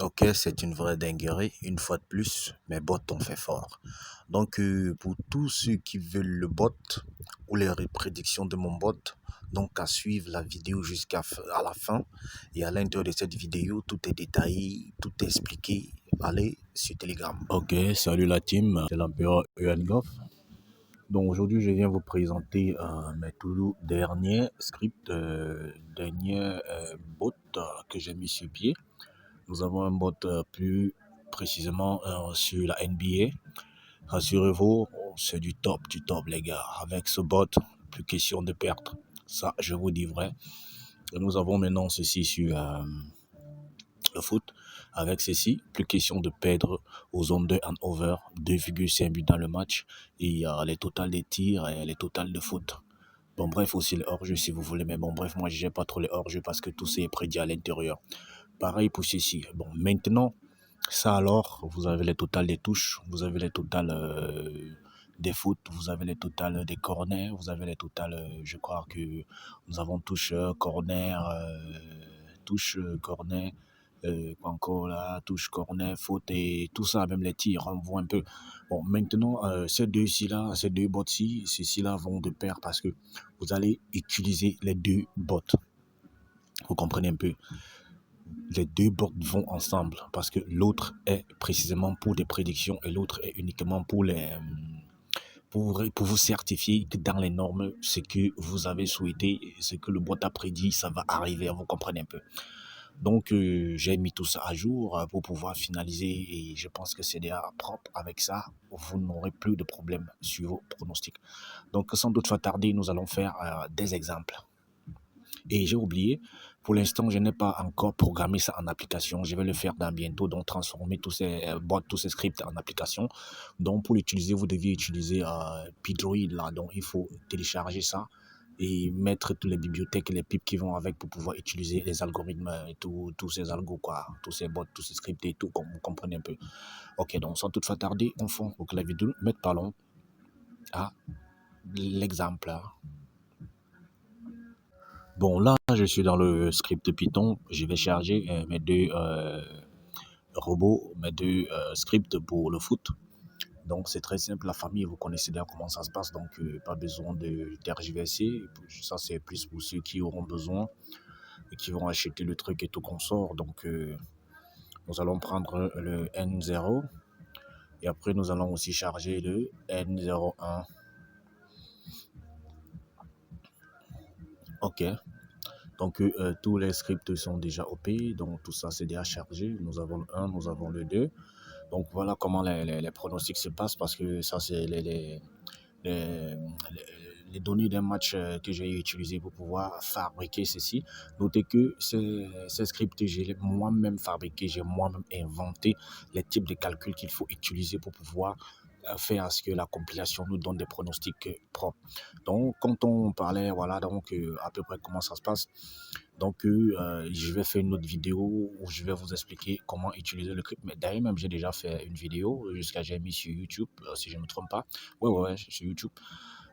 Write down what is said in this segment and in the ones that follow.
Ok, c'est une vraie dinguerie, une fois de plus, mes bots ont fait fort. Donc, pour tous ceux qui veulent le bot ou les prédictions de mon bot, donc à suivre la vidéo à la fin. Et à l'intérieur de cette vidéo, tout est détaillé, tout est expliqué. Allez sur Telegram. Ok, salut la team, c'est l'empereur Goff. Donc aujourd'hui, je viens vous présenter mes tout derniers scripts, derniers bots que j'ai mis sur pied. Nous avons un bot plus précisément sur la NBA. Rassurez-vous, c'est du top, les gars. Avec ce bot, plus question de perdre. Ça, je vous dis vrai. Et nous avons maintenant ceci sur le foot. Avec ceci, plus question de perdre aux zones 2 and over, 2,5 buts dans le match. Et les totales des tirs et les totales de foot. Bon, bref, aussi les hors-jeux si vous voulez. Mais bon, bref, moi, je n'ai pas trop les hors-jeux parce que tout c'est prédit à l'intérieur. Pareil pour ceci. Bon, maintenant, ça alors, vous avez les totales des touches, vous avez les totales des foot, vous avez les totales des corners, vous avez les totales, je crois que nous avons touche, corner, corner, quoi encore là, touche, corner, faute et tout ça, même les tirs, on voit un peu. Bon, maintenant, ces deux-ci là, ces deux bots-ci, ceux-ci là vont de pair parce que vous allez utiliser les deux bots. Vous comprenez un peu? Les deux bots vont ensemble parce que l'autre est précisément pour des prédictions et l'autre est uniquement pour pour vous certifier que dans les normes, ce que vous avez souhaité, ce que le bot a prédit, ça va arriver, vous comprenez un peu. Donc, j'ai mis tout ça à jour pour pouvoir finaliser et je pense que c'est déjà propre. Avec ça, vous n'aurez plus de problème sur vos pronostics. Donc, sans doute pas tarder, nous allons faire des exemples. Et j'ai oublié, pour l'instant, je n'ai pas encore programmé ça en application. Je vais le faire dans bientôt, donc transformer tous ces bots, tous ces scripts en application. Donc pour l'utiliser, vous deviez utiliser Pidroid là. Donc il faut télécharger ça et mettre toutes les bibliothèques et les pipes qui vont avec pour pouvoir utiliser les algorithmes et tous ces algos, quoi, tous ces bots, tous ces scripts et tout, comme vous comprenez un peu. Ok, donc sans toutefois tarder, on fond pour que la vidéo mette pas long à l'exemple. Bon, là, je suis dans le script Python. Je vais charger mes deux robots, mes deux scripts pour le foot. Donc, c'est très simple. La famille, vous connaissez déjà comment ça se passe. Donc, pas besoin de tergiverser. Ça, c'est plus pour ceux qui auront besoin et qui vont acheter le truc et tout qu'on sort. Donc, nous allons prendre le N0 et après, nous allons aussi charger le N01. OK. Donc, tous les scripts sont déjà OP, donc tout ça c'est déjà chargé. Nous avons le 1, nous avons le 2. Donc, voilà comment les pronostics se passent parce que ça, c'est les, les données d'un match que j'ai utilisé pour pouvoir fabriquer ceci. Notez que ces scripts, j'ai moi-même fabriqué, j'ai moi-même inventé les types de calculs qu'il faut utiliser pour pouvoir faire à ce que la compilation nous donne des pronostics propres. Donc, quand on parlait, voilà, donc à peu près comment ça se passe. Donc, je vais faire une autre vidéo où je vais vous expliquer comment utiliser le script. Mais d'ailleurs, même, j'ai déjà fait une vidéo jusqu'à j'ai mis sur YouTube, si je ne me trompe pas. Ouais, sur YouTube.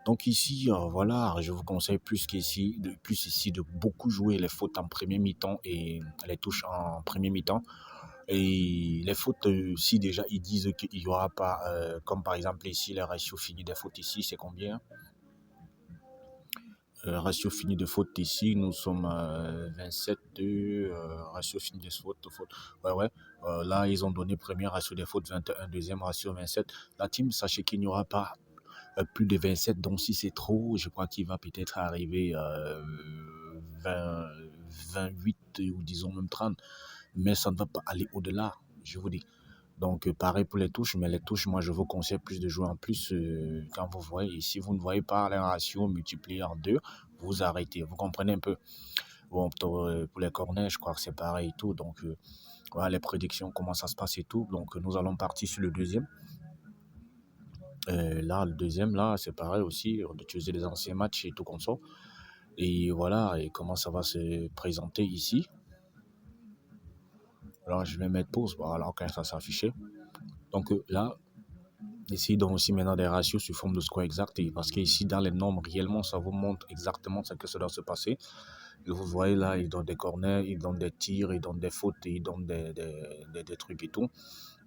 Donc ici, voilà, je vous conseille plus ici de beaucoup jouer les fautes en premier mi-temps et les touches en premier mi-temps. Et les fautes, si déjà ils disent qu'il n'y aura pas, comme par exemple ici, le ratio fini des fautes ici, c'est combien? Ratio fini de fautes ici, nous sommes à 27 de ratio fini des fautes. Ouais. Là, ils ont donné premier ratio des fautes 21, deuxième ratio 27. La team, sachez qu'il n'y aura pas plus de 27. Donc, si c'est trop, je crois qu'il va peut-être arriver 20, 28 ou disons même 30. Mais ça ne va pas aller au-delà, je vous dis. Donc, pareil pour les touches, mais les touches, moi, je vous conseille plus de jouer en plus quand vous voyez. Si vous ne voyez pas les ratios multipliés en 2, vous arrêtez. Vous comprenez un peu. Bon, pour les cornets, je crois que c'est pareil et tout. Donc, voilà les prédictions, comment ça se passe et tout. Donc, nous allons partir sur le deuxième. Là, le deuxième, là, c'est pareil aussi. On utilise les anciens matchs et tout comme ça. Et voilà, et comment ça va se présenter ici. Alors, je vais mettre pause. Voilà, quand ça s'affiche. Donc, là, ici, donc aussi maintenant des ratios sous forme de score exact. Et parce qu'ici, dans les normes, réellement, ça vous montre exactement ce que ça doit se passer. Vous voyez là, il donne des corners, il donne des tirs, il donne des fautes, il donne des trucs et tout.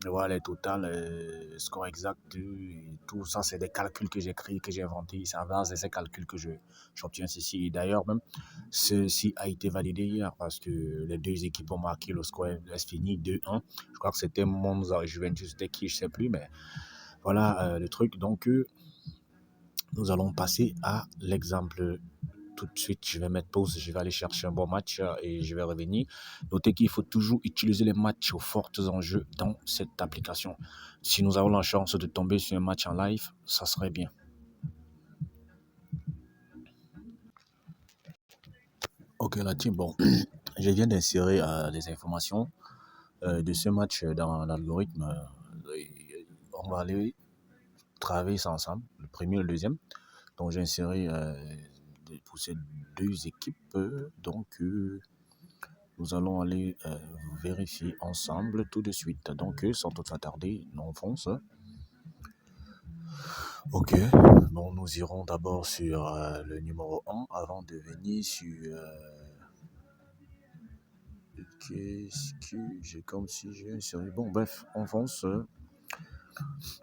Et voilà, le total, score exact, et tout ça, c'est des calculs que j'ai créés, que j'ai inventés. C'est à base de ces calculs que j'obtiens ceci. Et d'ailleurs, même, ceci a été validé hier parce que les deux équipes ont marqué le score est fini 2-1. Je crois que c'était Monza Juventus, c'était qui, je ne sais plus, mais voilà le truc. Donc, nous allons passer à l'exemple tout de suite. Je vais mettre pause, je vais aller chercher un bon match et je vais revenir. Notez qu'il faut toujours utiliser les matchs aux forts enjeux dans cette application. Si nous avons la chance de tomber sur un match en live, ça serait bien. Ok, la team, bon, je viens d'insérer les informations de ce match dans l'algorithme. On va aller travailler ça ensemble, le premier et le deuxième. Donc, j'ai inséré pour ces deux équipes. Nous allons aller vérifier ensemble tout de suite. Donc, sans tout attarder, on fonce. Ok, bon, nous irons d'abord sur le numéro 1 avant de venir sur... Qu'est-ce que j'ai comme si j'ai inséré... Bon, bref, on fonce.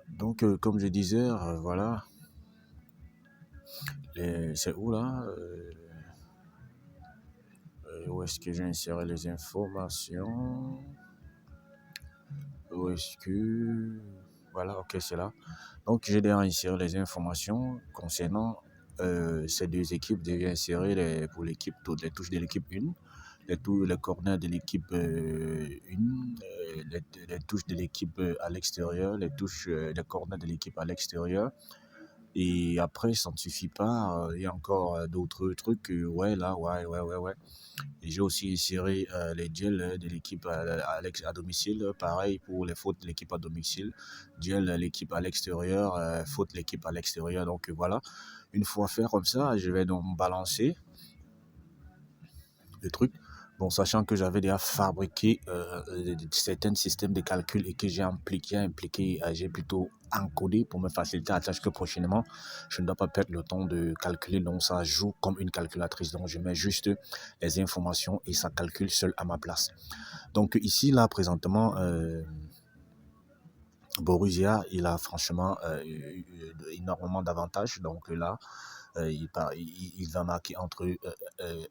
Donc, comme je disais, voilà. C'est où là où est-ce que j'ai inséré les informations? Où est-ce que... Voilà, ok, c'est là. Donc, j'ai déjà inséré les informations concernant ces deux équipes. J'ai inséré pour l'équipe, toutes les touches de l'équipe 1, les corners de l'équipe 1, les touches de l'équipe à l'extérieur, les corners de l'équipe à l'extérieur. Et après, ça ne suffit pas. Il y a encore d'autres trucs. Ouais, là, ouais. Et j'ai aussi inséré les duels de l'équipe à domicile. Pareil pour les fautes de l'équipe à domicile. Duel l'équipe à l'extérieur, faute l'équipe à l'extérieur. Donc voilà. Une fois fait comme ça, je vais donc balancer le truc. Bon, sachant que j'avais déjà fabriqué certains systèmes de calcul et que j'ai plutôt encodé pour me faciliter la tâche que prochainement, je ne dois pas perdre le temps de calculer. Donc, ça joue comme une calculatrice. Donc, je mets juste les informations et ça calcule seul à ma place. Donc, ici, là, présentement, Borussia, il a franchement énormément d'avantages. Donc là, il va marquer entre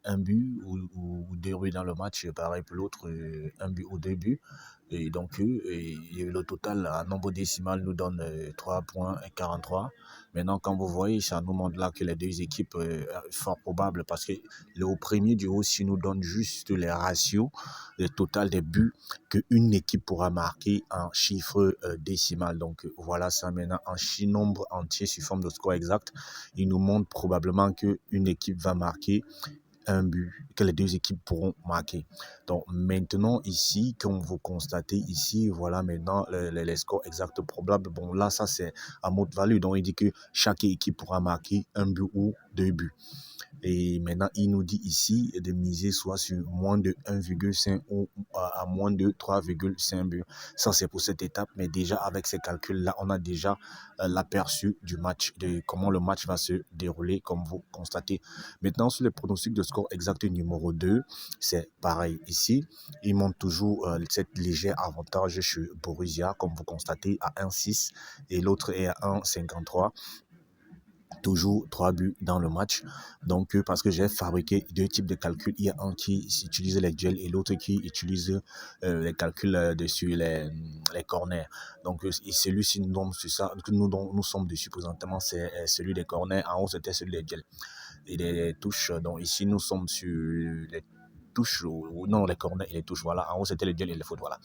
un but ou deux buts dans le match. Pareil pour l'autre, un but ou deux buts. Et donc, le total en nombre décimal nous donne 3,43. Maintenant, quand vous voyez, ça nous montre là que les deux équipes, fort probable, parce que le premier du haut, si nous donne juste les ratios, le total des buts qu'une équipe pourra marquer en chiffre décimal. Donc, voilà ça maintenant en nombre entier sous forme de score exact. Il nous montre probablement qu'une équipe va marquer un but, que les deux équipes pourront marquer. Donc maintenant ici, comme vous constatez ici, voilà maintenant les scores exacts probables. Bon là, ça c'est à mode value. Donc il dit que chaque équipe pourra marquer un but ou deux buts. Et maintenant, il nous dit ici de miser soit sur moins de 1,5 ou à moins de 3,5 buts. Ça, c'est pour cette étape. Mais déjà, avec ces calculs-là, on a déjà l'aperçu du match, de comment le match va se dérouler, comme vous constatez. Maintenant, sur le pronostic de score exact numéro 2, c'est pareil ici. Il montre toujours cette léger avantage chez Borussia, comme vous constatez, à 1,6 et l'autre est à 1,53. Toujours 3 buts dans le match. Donc, parce que j'ai fabriqué deux types de calculs. Il y a un qui utilise les duels et l'autre qui utilise les calculs sur les corners. Donc, et celui-ci nous tombe sur ça, que nous sommes dessus présentement, c'est celui des corners. En haut, c'était celui des duels. Et les touches, donc ici, nous sommes sur les touches, ou non, les corners et les touches. Voilà, en haut, c'était les duels et les fautes. Voilà.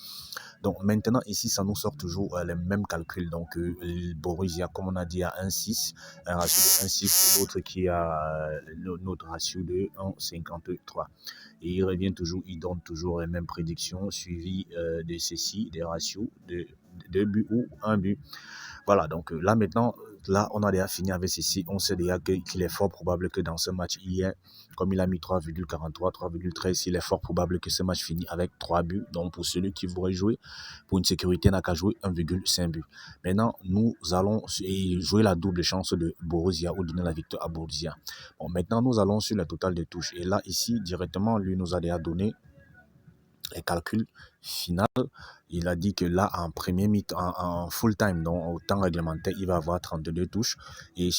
Donc maintenant, ici, ça nous sort toujours les mêmes calculs. Donc, Borussia, comme on a dit, à 1,6, un ratio de 1,6, l'autre qui a notre ratio de 1,53. Et il revient toujours, il donne toujours les mêmes prédictions, suivies de ceci, des ratios 2 buts ou 1 but. Voilà, donc là maintenant, là on a déjà fini avec ceci. On sait déjà qu'il est fort probable que dans ce match, comme il a mis 3,43, 3,13, il est fort probable que ce match finisse avec 3 buts. Donc pour celui qui voudrait jouer, pour une sécurité, n'a qu'à jouer 1,5 but. Maintenant, nous allons jouer la double chance de Borussia ou donner la victoire à Borussia. Bon, maintenant, nous allons sur le total de touches. Et là, ici, directement, lui nous a déjà donné les calculs final. Il a dit que là, en premier mi-temps, en full time, donc au temps réglementaire, il va avoir 32 touches. Et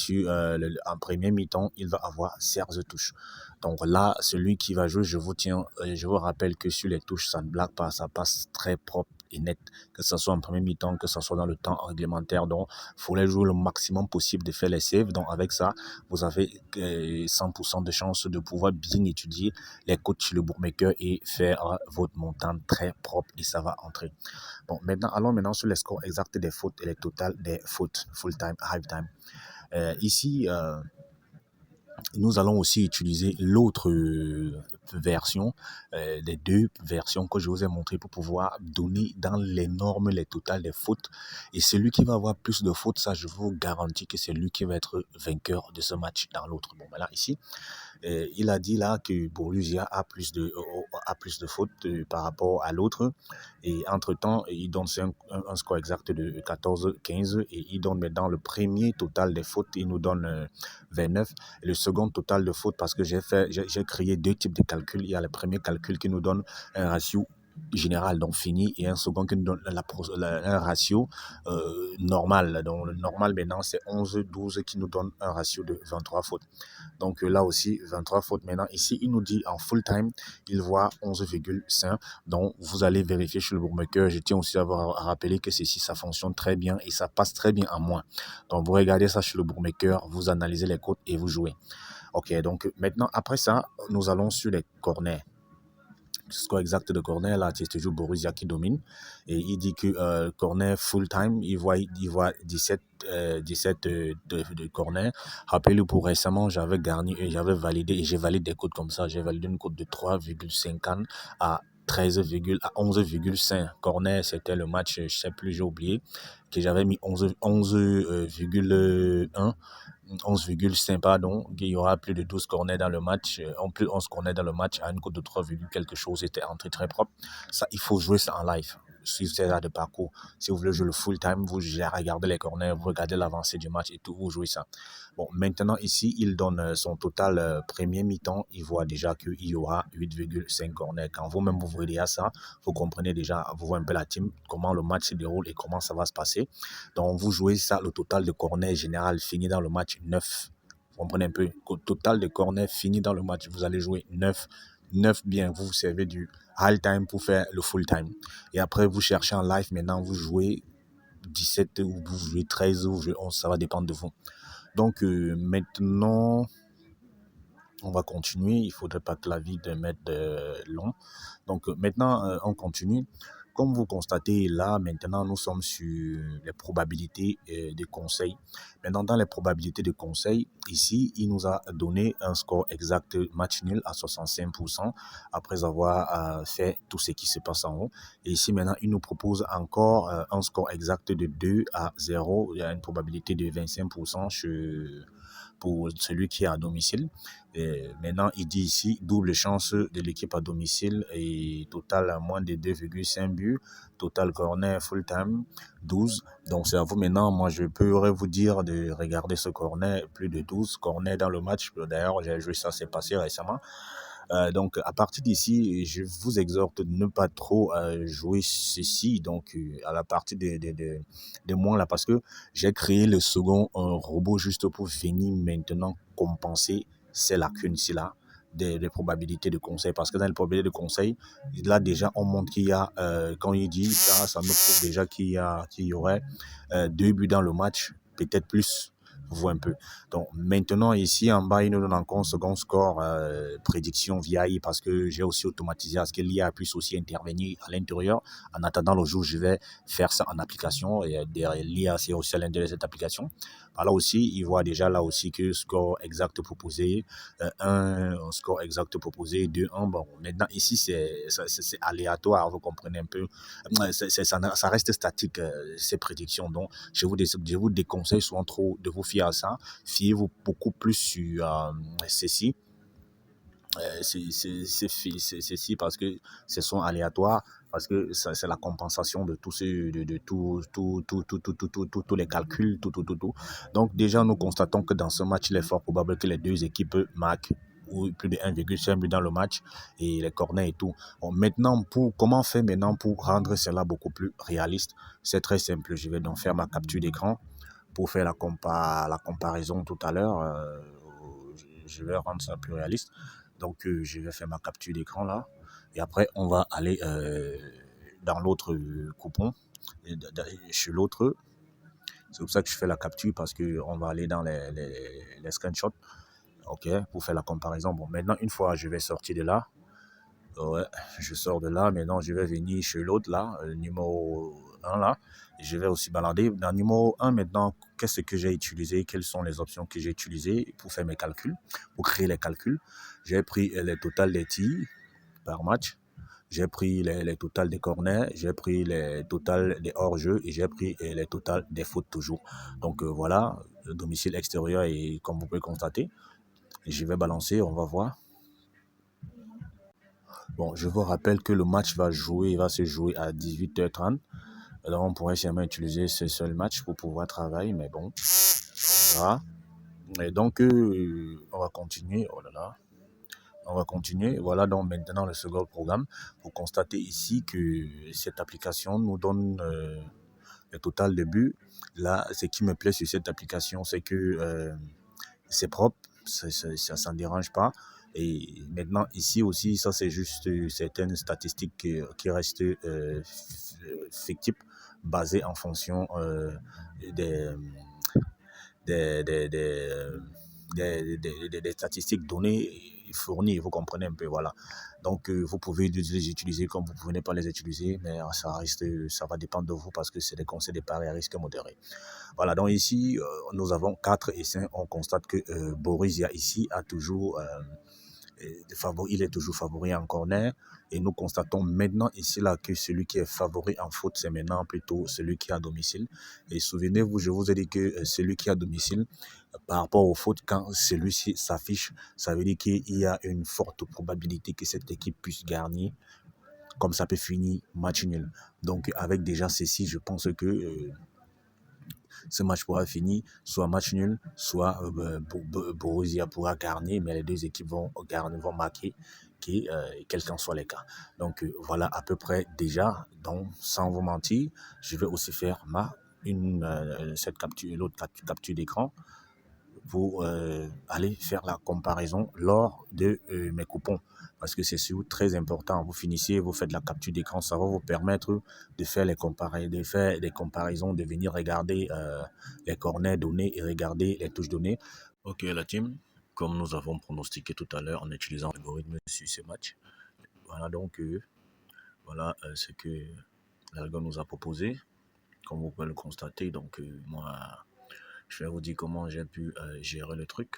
en premier mi-temps, il va avoir 16 touches. Donc là, celui qui va jouer, je vous rappelle que sur les touches, ça ne blague pas, ça passe très propre et net, que ce soit en premier mi-temps, que ce soit dans le temps réglementaire. Donc, il faudrait jouer le maximum possible de faire les saves. Donc, avec ça, vous avez 100% de chance de pouvoir bien étudier les codes chez le bookmaker et faire votre montant très propre et ça va entrer. Bon, allons maintenant sur les scores exacts des fautes et les totales des fautes, full time, half time. Ici, nous allons aussi utiliser l'autre version, les deux versions que je vous ai montrées pour pouvoir donner dans les normes les totales des fautes. Et celui qui va avoir plus de fautes, ça je vous garantis que c'est lui qui va être vainqueur de ce match dans l'autre. Bon, là ici, il a dit là que Borussia a plus de fautes par rapport à l'autre. Et entre-temps, il donne un score exact de 14-15 et il donne maintenant le premier total des fautes, il nous donne 29. Et le second total de fautes, parce que j'ai créé deux types de calculs. Il y a le premier calcul qui nous donne un ratio général, donc fini, et un second qui nous donne un ratio normal. Donc le normal maintenant c'est 11-12 qui nous donne un ratio de 23 fautes. Donc là aussi 23 fautes. Maintenant ici il nous dit en full time il voit 11,5. Donc vous allez vérifier chez le bookmaker. Je tiens aussi à rappeler que ceci ça fonctionne très bien et ça passe très bien en moins. Donc vous regardez ça chez le bookmaker, vous analysez les codes et vous jouez. Ok, donc maintenant après ça nous allons sur les corners. Score exact de corner, là, c'est toujours Borussia qui domine. Et il dit que corner full time, il voit 17 de corner. Rappelez-vous, pour récemment, j'avais validé, et j'ai validé des codes comme ça. J'ai validé une cote de 3,50 à 11,5. Corner, c'était le match, je sais plus, j'ai oublié, que j'avais mis 11,1. 11,5 pardon, il y aura plus de 12 corners dans le match, en plus 11 corners dans le match à une cote de 3, quelque chose, c'était entré très propre. Ça, il faut jouer ça en live, suivre ces heures de parcours. Si vous voulez jouer le full time, vous regardez les corners, vous regardez l'avancée du match et tout, vous jouez ça. Bon, maintenant ici, il donne son total premier mi-temps, il voit déjà qu'il y aura 8,5 corners. Quand vous-même vous voyez à ça, vous comprenez déjà, vous voyez un peu la team, comment le match se déroule et comment ça va se passer. Donc vous jouez ça, le total de corners général fini dans le match 9. Vous comprenez un peu, le total de corners fini dans le match, vous allez jouer 9 bien, vous vous servez du half time pour faire le full time. Et après, vous cherchez en live, maintenant, vous jouez 17 ou vous jouez 13 ou vous jouez 11, ça va dépendre de vous. Donc, maintenant, on va continuer. Il ne faudrait pas que la vidéo mette long. Donc, maintenant, on continue. Comme vous constatez là, maintenant, nous sommes sur les probabilités des conseils. Maintenant, dans les probabilités de conseils, ici, il nous a donné un score exact match nul à 65% après avoir fait tout ce qui se passe en haut. Et ici, maintenant, il nous propose encore un score exact de 2-0. Il y a une probabilité de 25% pour celui qui est à domicile. Et maintenant, il dit ici, double chance de l'équipe à domicile et total à moins de 2,5 buts, total corner full time, 12. Donc, c'est à vous maintenant. Moi, je pourrais vous dire de regarder ce corner, plus de 12 corners dans le match. D'ailleurs, j'ai joué ça, c'est passé récemment. Donc, à partir d'ici, je vous exhorte de ne pas trop jouer ceci, donc à la partie de moi là, parce que j'ai créé le second robot juste pour venir maintenant compenser ces lacunes-ci là des probabilités de conseil, parce que dans les probabilités de conseil, là déjà on montre qu'il y a, quand il dit ça, ça nous prouve déjà qu'il y aurait 2 buts dans le match, peut-être plus. Vous voyez un peu. Donc maintenant ici en bas il nous donne encore un second score prédiction via AI, parce que j'ai aussi automatisé à ce que l'IA puisse aussi intervenir à l'intérieur. En attendant le jour je vais faire ça en application, et l'IA c'est aussi à l'intérieur de cette application Par là aussi, il voit déjà là aussi que score exact proposé, un score exact proposé, 2-1. Bon, maintenant ici, c'est aléatoire, vous comprenez un peu. Ça reste statique, ces prédictions. Donc, je vous déconseille souvent trop de vous fier à ça. Fiez-vous beaucoup plus sur ceci. C'est parce que ce sont aléatoires, parce que c'est la compensation de tous ces, de tous les calculs, tout. Donc déjà, nous constatons que dans ce match, il est fort probable que les deux équipes marquent ou plus de 1,5 but dans le match et les corners et tout. Bon, maintenant, comment faire maintenant pour rendre cela beaucoup plus réaliste? C'est très simple. Je vais donc faire ma capture d'écran pour faire la comparaison tout à l'heure. Je vais rendre ça plus réaliste. Donc, je vais faire ma capture d'écran là. Et après, on va aller dans l'autre coupon, chez l'autre. C'est pour ça que je fais la capture parce qu'on va aller dans les screenshots. OK, pour faire la comparaison. Bon, maintenant, une fois, je vais sortir de là. Ouais, je sors de là. Maintenant, je vais venir chez l'autre là, numéro 1 là. Je vais aussi balader. Dans le numéro 1, maintenant, qu'est-ce que j'ai utilisé? Quelles sont les options que j'ai utilisées pour faire mes calculs, pour créer les calculs? J'ai pris les totales des tirs par match. J'ai pris les totales des corners, j'ai pris les totales des hors-jeu et j'ai pris les totales des fautes toujours. Donc voilà, le domicile extérieur et comme vous pouvez constater, je vais balancer, on va voir. Bon, je vous rappelle que le match va se jouer à 18h30. Alors on pourrait sûrement utiliser ce seul match pour pouvoir travailler, mais bon, on verra. Et donc, on va continuer. Oh là là. On va continuer. Voilà donc maintenant le second programme. Vous constatez ici que cette application nous donne le total de buts. Là, ce qui me plaît sur cette application, c'est que c'est propre, ça ne dérange pas. Et maintenant, ici aussi, ça c'est juste certaines statistiques qui restent fictives, basées en fonction des, des, des, des, des statistiques données fournies, vous comprenez un peu, voilà. Donc, vous pouvez les utiliser comme vous ne pouvez pas les utiliser, mais ça va dépendre de vous parce que c'est des conseils de paris à risque modéré. Voilà, donc ici, nous avons 4 essais. On constate que Borussia ici a toujours il est toujours favori en corner. Et nous constatons maintenant ici là que celui qui est favori en faute, c'est maintenant plutôt celui qui est à domicile. Et souvenez-vous, je vous ai dit que celui qui est à domicile, par rapport au faute, quand celui-ci s'affiche, ça veut dire qu'il y a une forte probabilité que cette équipe puisse gagner, comme ça peut finir match nul. Donc avec déjà ceci, je pense que ce match pourra finir soit match nul, soit Borussia pourra gagner, mais les deux équipes vont marquer, quel qu'en soit les cas. Donc voilà à peu près déjà. Donc sans vous mentir, je vais aussi faire l'autre capture d'écran pour aller faire la comparaison lors de mes coupons. Parce que c'est surtout très important. Vous finissez, vous faites la capture d'écran, ça va vous permettre de faire de faire des comparaisons, de venir regarder les corners donnés et regarder les touches données. Ok la team, comme nous avons pronostiqué tout à l'heure en utilisant l'algorithme sur ce match, voilà donc voilà ce que l'algorithme nous a proposé, comme vous pouvez le constater. Donc moi, je vais vous dire comment j'ai pu gérer le truc.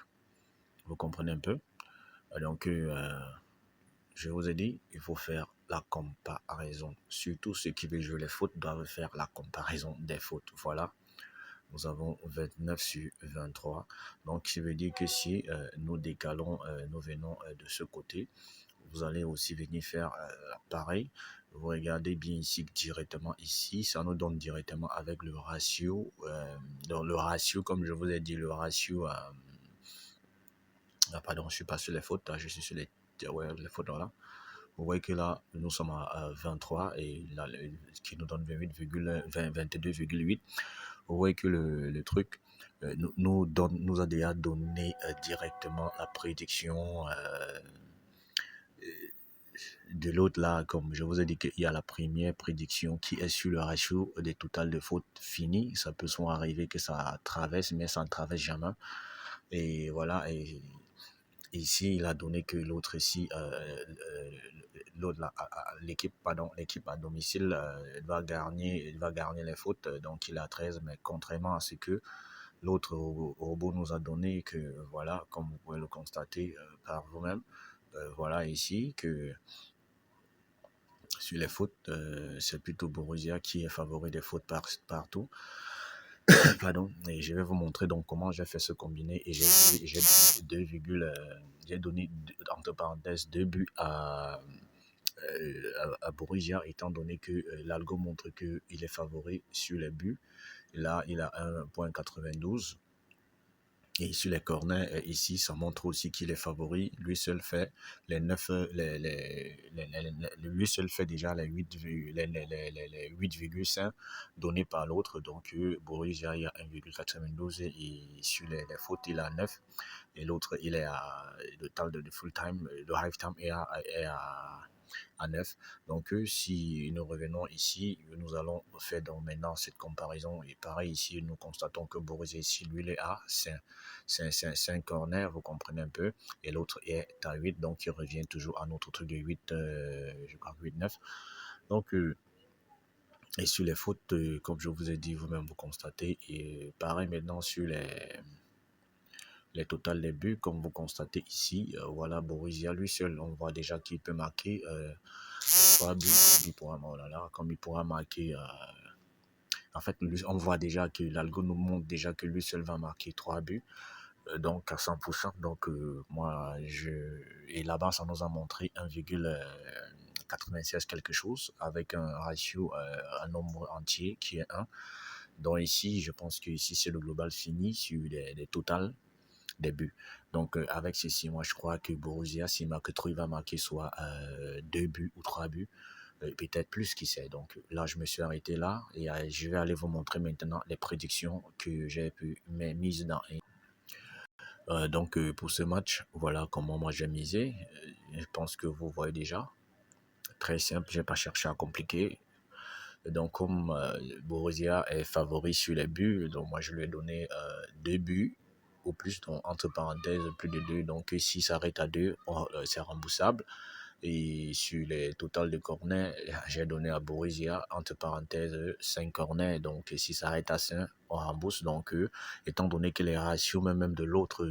Vous comprenez un peu. Donc, je vous ai dit, il faut faire la comparaison. Surtout ceux qui veulent jouer les foot doivent faire la comparaison des fautes. Voilà. Nous avons 29 sur 23. Donc, ça veut dire que si nous décalons, nous venons de ce côté, vous allez aussi venir faire pareil. Vous regardez bien ici, directement ici, ça nous donne directement avec le ratio. Donc, le ratio, comme je vous ai dit, le ratio... pardon, je ne suis pas sur les fautes, je suis sur les fautes là. Vous voyez que là, nous sommes à 23 et là, qui nous donne 22,8. Vous voyez que le truc nous a déjà donné directement la prédiction de l'autre là. Comme je vous ai dit qu'il y a la première prédiction qui est sur le ratio des totales de fautes finies. Ça peut souvent arriver que ça traverse, mais ça ne traverse jamais. Et voilà, et ici, il a donné que l'autre ici, l'équipe à domicile va gagner les fautes, donc il a 13, mais contrairement à ce que L'autre robot nous a donné que, voilà, comme vous pouvez le constater par vous-même, voilà ici que sur les fautes, c'est plutôt Borussia qui est favori des fautes partout. Pardon. Et je vais vous montrer donc comment j'ai fait ce combiné. Et j'ai j'ai donné entre parenthèses 2 buts à Borussia, étant donné que l'algo montre qu'il est favori sur les buts. Là, il a 1,92. Et sur les corners, ici, ça montre aussi qu'il est favori. Lui seul fait les 9, lui seul fait déjà les 8,5 donnés par l'autre. Donc, Borussia, il y a 1,92 et sur les fautes, il a 9. Et l'autre, il est à, le temps de full time, le half time est à 9. Donc, si nous revenons ici, nous allons faire donc maintenant cette comparaison. Et pareil, ici, nous constatons que Borussia, ici, lui, il est à 5 corners, vous comprenez un peu. Et l'autre est à 8, donc il revient toujours à notre truc de 8, je crois 8-9. Donc, et sur les fautes, comme je vous ai dit, vous-même, vous constatez. Et pareil maintenant sur les totales des buts, comme vous constatez ici, voilà, Borussia lui seul, on voit déjà qu'il peut marquer 3 buts, comme il pourra marquer, en fait, on voit déjà que l'algo nous montre déjà que lui seul va marquer 3 buts, donc à 100%, donc et là-bas, ça nous a montré 1,96 quelque chose, avec un ratio, un nombre entier qui est 1, donc ici, je pense que ici c'est le global fini sur les totales des buts. Donc, avec ceci, moi, je crois que Borussia, s'il marque trop, il va marquer soit 2 buts ou 3 buts, peut-être plus, qui sait. Donc, là, je me suis arrêté là et je vais aller vous montrer maintenant les prédictions que j'ai pu mises dans. Donc, pour ce match, voilà comment moi j'ai misé. Je pense que vous voyez déjà. Très simple, je n'ai pas cherché à compliquer. Donc, comme Borussia est favori sur les buts, donc moi je lui ai donné 2 buts au plus, donc entre parenthèses, plus de 2. Donc, s'il s'arrête à 2, c'est remboursable. Et sur les totales de corners, j'ai donné à Borussia, entre parenthèses, 5 corners. Donc, s'il s'arrête à 5, on rembourse. Donc, étant donné que les ratios même de l'autre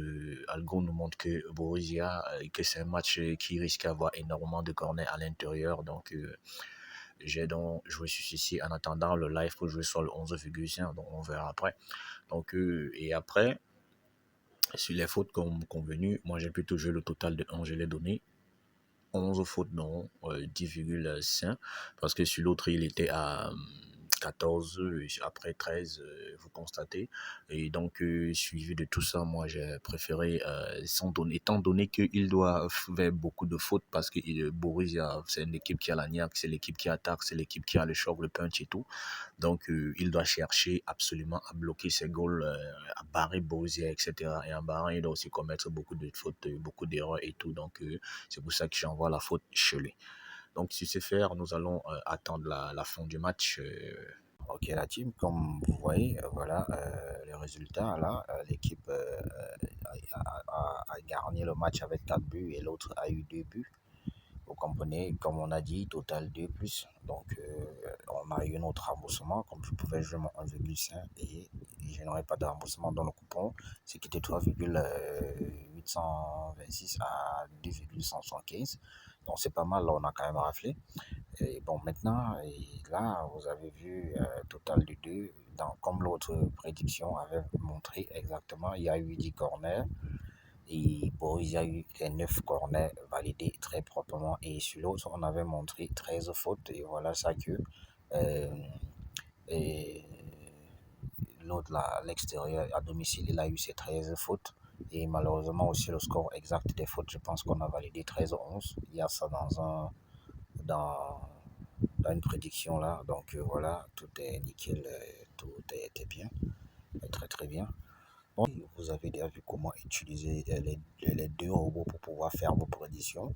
algo nous montrent que Borussia, que c'est un match qui risque d'avoir énormément de corners à l'intérieur. Donc, j'ai donc joué sur ceci en attendant le live pour jouer sur le 11,5, donc on verra après. Donc, et après, sur les fautes comme convenu, moi j'ai plutôt joué le total de 1, je l'ai donné. 11 fautes non, 10,5, parce que sur l'autre il était à 14, après 13, vous constatez. Et donc, suivi de tout ça, moi, j'ai préféré, étant donné qu'il doit faire beaucoup de fautes, parce que Borussia, c'est une équipe qui a la niaque, c'est l'équipe qui attaque, c'est l'équipe qui a le choc, le punch et tout. Donc, il doit chercher absolument à bloquer ses goals, à barrer Borussia, etc. Et en barrant, il doit aussi commettre beaucoup de fautes, beaucoup d'erreurs et tout. Donc, c'est pour ça que j'envoie la faute chez lui. Donc, si c'est faire, nous allons attendre la fin du match. Ok, la team, comme vous voyez, voilà les résultats. Là, l'équipe a gagné le match avec 4 buts et l'autre a eu 2 buts. Vous comprenez, comme on a dit, total 2 plus. Donc, on a eu notre remboursement, comme je pouvais jouer mon 1,5 et je n'aurais pas de remboursement dans le coupon, ce qui était 3,826 à 2,175. Donc, c'est pas mal, là, on a quand même raflé. Et bon, maintenant, et là, vous avez vu total de 2. Comme l'autre prédiction avait montré exactement, il y a eu 10 corners. Et bon, il y a eu les 9 corners validés très proprement. Et sur l'autre, on avait montré 13 fautes. Et voilà ça que euh, et l'autre, là, à l'extérieur, à domicile, il a eu ses 13 fautes. Et malheureusement aussi le score exact des fautes, je pense qu'on a validé 13-11. Il y a ça dans, dans une prédiction là. Donc voilà, tout est nickel, tout était bien, très très bien. Bon, vous avez déjà vu comment utiliser les deux robots pour pouvoir faire vos prédictions.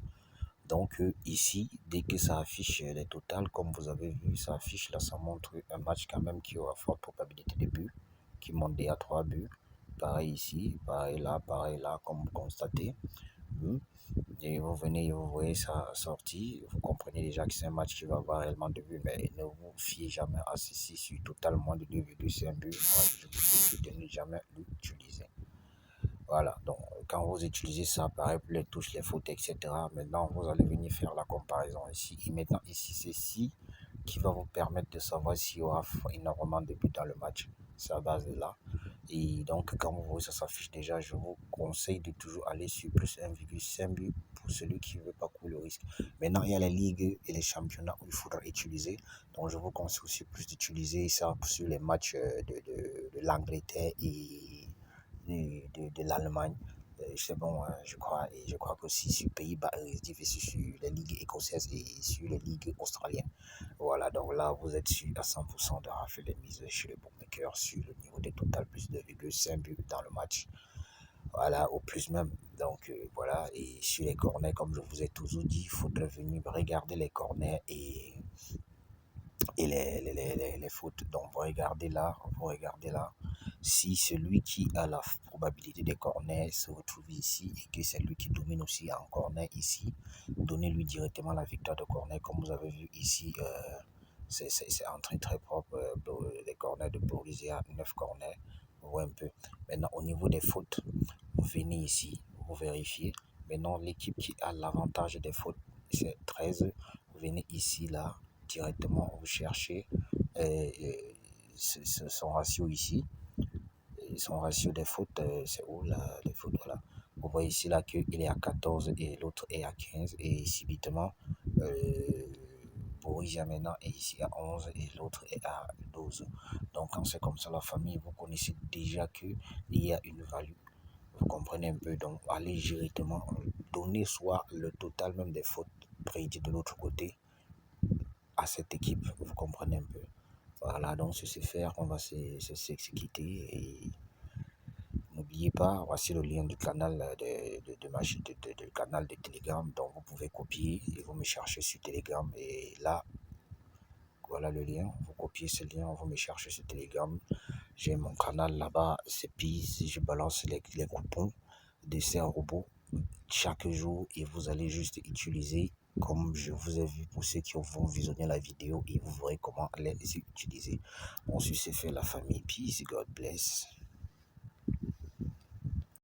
Donc ici, dès que ça affiche les totales, comme vous avez vu, ça affiche là, ça montre un match quand même qui aura forte probabilité de but, qui monte à 3 buts. Pareil ici, pareil là, comme vous constatez. Hmm. Et vous venez, vous voyez sa sortie, vous comprenez déjà que c'est un match qui va avoir réellement de buts, mais ne vous fiez jamais à ceci sur totalement de 2,5 buts. Moi, je vous dis de ne jamais l'utiliser. Voilà, donc quand vous utilisez ça, pareil pour les touches, les fautes, etc. Maintenant, vous allez venir faire la comparaison ici. Et maintenant, ici, c'est ci qui va vous permettre de savoir s'il y aura énormément de buts dans le match. C'est à base de là. Et donc, quand vous voyez ça s'affiche déjà, je vous conseille de toujours aller sur plus 1,5 but pour celui qui ne veut pas courir le risque. Maintenant, il y a les ligues et les championnats où il faudra utiliser. Donc, je vous conseille aussi plus d'utiliser ça sur les matchs de l'Angleterre et de l'Allemagne. C'est bon, hein, je crois qu'aussi sur les Pays-Bas, sur les ligues écossaises et sur les ligues australiennes. Voilà, donc là, vous êtes sûr à 100% de rafler les mises chez les bookmakers sur le niveau des total plus de 2,5 buts dans le match. Voilà, au plus même. Donc voilà, et sur les corners, comme je vous ai toujours dit, il faudrait venir regarder les corners et les fautes. Donc vous regardez là. Si celui qui a la probabilité des corners se retrouve ici et que c'est lui qui domine aussi en corner ici, donnez-lui directement la victoire de corner. Comme vous avez vu ici, c'est entré très propre. Les corners de Borussia, 9 corners. Vous voyez un peu. Maintenant, au niveau des fautes, vous venez ici, vous vérifiez. Maintenant, l'équipe qui a l'avantage des fautes, c'est 13. Vous venez ici, là, directement, vous cherchez son ratio ici. Et son ratio des fautes, c'est où là, les fautes, voilà. Vous voyez ici là qu'il est à 14 et l'autre est à 15. Et subitement, Borussia maintenant est ici à 11 et l'autre est à 12. Donc quand c'est comme ça la famille, vous connaissez déjà qu'il y a une value. Vous comprenez un peu, donc allez directement donner soit le total même des fautes prédites de l'autre côté à cette équipe, vous comprenez un peu. Voilà, donc c'est faire, on va s'exécuter et n'oubliez pas, voici le lien du canal de canal de Telegram, donc vous pouvez copier et vous me cherchez sur Telegram et là, voilà le lien, vous copiez ce lien, vous me cherchez sur Telegram, j'ai mon canal là-bas, c'est pis, je balance les coupons de ces robots chaque jour et vous allez juste utiliser comme je vous ai vu pour ceux qui vont visionner la vidéo et vous verrez comment les utiliser. Bon, sur ce fait, la famille, peace, God bless.